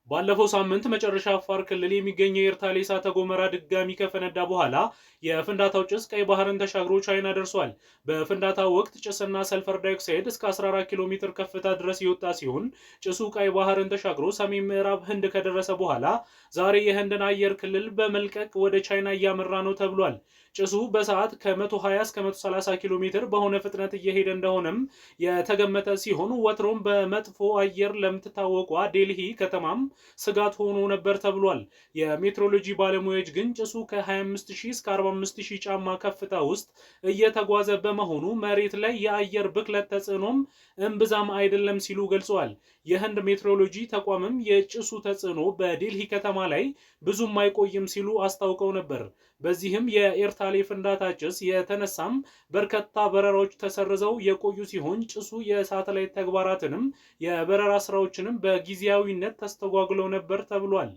ባለፈው ሳምንት መጨረሻ አፋር ክልል የሚገኘው የኤርታሌ እሳተ ገሞራ ድጋሚ ከፈነዳ በኋላ የፍንዳታው ጭስ ቀይ ባህርን ተሻግሮ ቻይና ደርሷል። በፍንዳታው ወቅት ጭስና ሰልፈር ዳይኦክሳይድ እስከ 14 ኪሎ ሜትር ከፍታ ድረስ የወጣ ሲሆን ጭሱ ቀይ ባህርን ተሻግሮ ሰሜን ምዕራብ ህንድ ከደረሰ በኋላ ዛሬ የህንድን አየር ክልል በመልቀቅ ወደ ቻይና እያመራ ነው ተብሏል። ጭሱ በሰዓት ከ120 እስከ 130 ኪሎ ሜትር በሆነ ፍጥነት እየሄደ እንደሆነም የተገመተ ሲሆን ወትሮም በመጥፎ አየር ለምትታወቋ ዴልሂ ከተማም ስጋት ሆኖ ነበር ተብሏል። የሜትሮሎጂ ባለሙያዎች ግን ጭሱ ከ25000 እስከ 45000 ጫማ ከፍታ ውስጥ እየተጓዘ በመሆኑ መሬት ላይ የአየር ብክለት ተጽዕኖም እምብዛም አይደለም ሲሉ ገልጸዋል። የህንድ ሜትሮሎጂ ተቋምም የጭሱ ተጽዕኖ በዴልሂ ከተማ ላይ ብዙም አይቆይም ሲሉ አስታውቀው ነበር። በዚህም የኤርታሌ ፍንዳታ ጭስ የተነሳም በርካታ በረራዎች ተሰርዘው የቆዩ ሲሆን ጭሱ የሳተላይት ተግባራትንም የበረራ ስራዎችንም በጊዜያዊነት ተስተጓጉለው ነበር ተብሏል።